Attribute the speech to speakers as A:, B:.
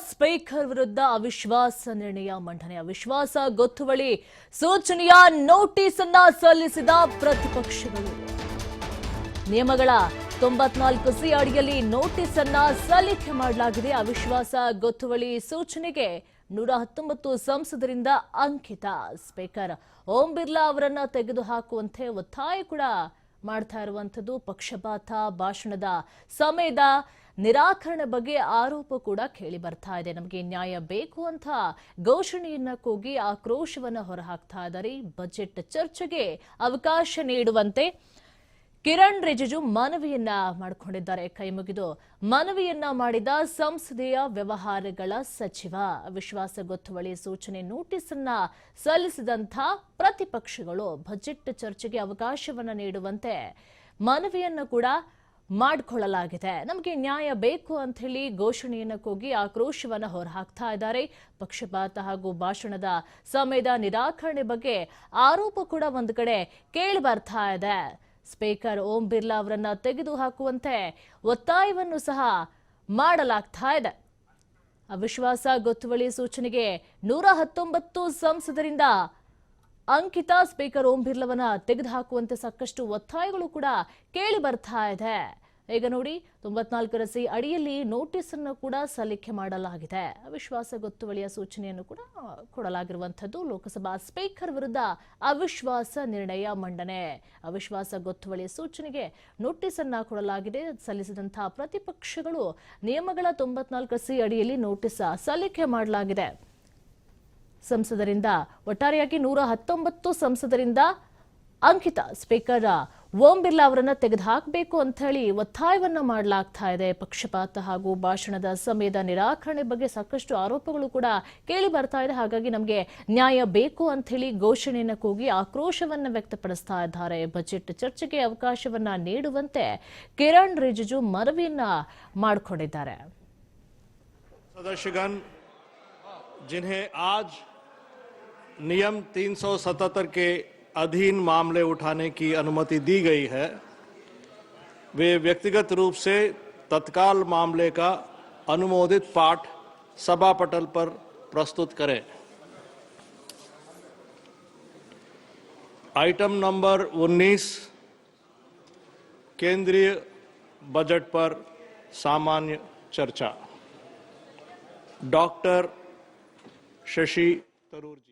A: Speaker ವಿರುದ್ಧ ಅವಿಶ್ವಾಸ ನಿರ್ಣಯ ಮಂಡನೆ. ಅವಿಶ್ವಾಸ ಗೊತ್ತುವಳಿ ಸೂಚನೆಯ ನೋಟಿಸ್ ಅನ್ನ ಸಲ್ಲಿಸಿದ ಪ್ರತಿಪಕ್ಷಗಳು. ನಿಯಮಗಳ 94ಸಿ ಅಡಿಯಲ್ಲಿ ನೋಟಿಸ್ ಅನ್ನ ಸಲ್ಲಿಕೆ ಮಾಡಲಾಗಿದೆ. ಅವಿಶ್ವಾಸ ಗೊತ್ತುವಳಿ ಸೂಚನೆಗೆ 119 ಸಂಸದರಿಂದ ಅಂಕಿತ. ಸ್ಪೀಕರ್ ಓಂ ಬಿರ್ಲಾ ಅವರನ್ನ ತೆಗೆದುಹಾಕುವಂತೆ ಒತ್ತಾಯ ಕೂಡ ಮಾಡ್ತಾ ಇರುವಂತದ್ದು. ಪಕ್ಷಪಾತ ಭಾಷಣದ ಸಮಯದ ನಿರಾಕರಣೆ ಬಗ್ಗೆ ಆರೋಪ ಕೂಡ ಕೇಳಿ ಬರ್ತಾ ಇದೆ. ನಮಗೆ ನ್ಯಾಯ ಬೇಕು ಅಂತ ಘೋಷಣೆಯನ್ನ ಕೂಗಿ ಆಕ್ರೋಶವನ್ನ ಹೊರಹಾಕ್ತಾ ಇದ್ದಾರೆ. ಬಜೆಟ್ ಚರ್ಚೆಗೆ ಅವಕಾಶ ನೀಡುವಂತೆ ಕಿರಣ್ ರಿಜಿಜು ಮನವಿಯನ್ನ ಮಾಡಿಕೊಂಡಿದ್ದಾರೆ. ಕೈಮುಗಿದು ಮನವಿಯನ್ನ ಮಾಡಿದ ಸಂಸದೀಯ ವ್ಯವಹಾರಗಳ ಸಚಿವ. ವಿಶ್ವಾಸ ಗೊತ್ತುವಳಿ ಸೂಚನೆ ನೋಟಿಸ್ ಅನ್ನ ಸಲ್ಲಿಸಿದಂಥ ಪ್ರತಿಪಕ್ಷಗಳು ಬಜೆಟ್ ಚರ್ಚೆಗೆ ಅವಕಾಶವನ್ನ ನೀಡುವಂತೆ ಮನವಿಯನ್ನು ಕೂಡ ಮಾಡಿಕೊಳ್ಳಲಾಗಿದೆ. ನಮಗೆ ನ್ಯಾಯ ಬೇಕು ಅಂತ ಹೇಳಿ ಘೋಷಣೆಯನ್ನು ಕೂಗಿ ಆಕ್ರೋಶವನ್ನ ಹೊರಹಾಕ್ತಾ ಇದ್ದಾರೆ. ಪಕ್ಷಪಾತ ಹಾಗೂ ಭಾಷಣದ ಸಮಯದ ನಿರಾಕರಣೆ ಬಗ್ಗೆ ಆರೋಪ ಕೂಡ ಒಂದು ಕಡೆ ಕೇಳಿ ಬರ್ತಾ ಇದೆ. ಸ್ಪೀಕರ್ ಓಂ ಬಿರ್ಲಾ ಅವರನ್ನ ತೆಗೆದುಹಾಕುವಂತೆ ಒತ್ತಾಯವನ್ನು ಸಹ ಮಾಡಲಾಗ್ತಾ ಇದೆ. ಅವಿಶ್ವಾಸ ಗೊತ್ತುವಳಿ ಸೂಚನೆಗೆ 119 ಸಂಸದರಿಂದ ಅಂಕಿತ. ಸ್ಪೀಕರ್ ಓಂ ಬಿರ್ಲಾವನ್ನ ತೆಗೆದುಹಾಕುವಂತೆ ಸಾಕಷ್ಟು ಒತ್ತಾಯಗಳು ಕೂಡ ಕೇಳಿ ಬರ್ತಾ ಇದೆ. ಈಗ ನೋಡಿ 94ರ ಅಡಿಯಲ್ಲಿ ನೋಟಿಸ್ ಅನ್ನು ಕೂಡ ಸಲ್ಲಿಕೆ ಮಾಡಲಾಗಿದೆ. ಅವಿಶ್ವಾಸ ಗೊತ್ತುವಳಿಯ ಸೂಚನೆಯನ್ನು ಕೂಡ ಕೊಡಲಾಗಿರುವಂತದ್ದು. ಲೋಕಸಭಾ ಸ್ಪೀಕರ್ ವಿರುದ್ಧ ಅವಿಶ್ವಾಸ ನಿರ್ಣಯ ಮಂಡನೆ. ಅವಿಶ್ವಾಸ ಗೊತ್ತುವಳಿ ಸೂಚನೆಗೆ ನೋಟಿಸ್ ಅನ್ನ ಕೊಡಲಾಗಿದೆ. ಸಲ್ಲಿಸಿದಂತಹ ಪ್ರತಿಪಕ್ಷಗಳು ನಿಯಮಗಳ 94ಸಿ ಅಡಿಯಲ್ಲಿ ನೋಟಿಸ್ ಸಲ್ಲಿಕೆ ಮಾಡಲಾಗಿದೆ. ಸಂಸದರಿಂದ ಒಟ್ಟಾರೆಯಾಗಿ 119 ಸಂಸದರಿಂದ ಅಂಕಿತ. ಸ್ಪೀಕರ್ ಓಂ ಬಿರ್ಲಾ ಅವರನ್ನ ತೆಗೆದುಹಾಕಬೇಕು ಅಂತ ಹೇಳಿ ಒತ್ತಾಯವನ್ನ ಮಾಡಲಾಗ್ತಾ ಇದೆ. ಪಕ್ಷಪಾತ ಹಾಗೂ ಭಾಷಣದ ಸಮಯದ ನಿರಾಕರಣೆ ಬಗ್ಗೆ ಸಾಕಷ್ಟು ಆರೋಪಗಳು ಕೂಡ ಕೇಳಿ ಬರ್ತಾ ಇದೆ. ಹಾಗಾಗಿ ನಮಗೆ ನ್ಯಾಯ ಬೇಕು ಅಂತ ಹೇಳಿ ಘೋಷಣೆಯನ್ನು ಕೂಗಿ ಆಕ್ರೋಶವನ್ನ ವ್ಯಕ್ತಪಡಿಸ್ತಾ ಇದ್ದಾರೆ. ಬಜೆಟ್ ಚರ್ಚೆಗೆ ಅವಕಾಶವನ್ನ ನೀಡುವಂತೆ ಕಿರಣ್ ರಿಜಿಜು ಮನವಿಯನ್ನ ಮಾಡಿಕೊಂಡಿದ್ದಾರೆ.
B: सदस्यगण, जिन्हें आज नियम 377 के अधीन मामले उठाने की अनुमति दी गई है, वे व्यक्तिगत रूप से तत्काल मामले का अनुमोदित पाठ सभा पटल पर प्रस्तुत करें। आइटम नंबर 19, केंद्रीय बजट पर सामान्य चर्चा। डॉक्टर शशि तरूर जी।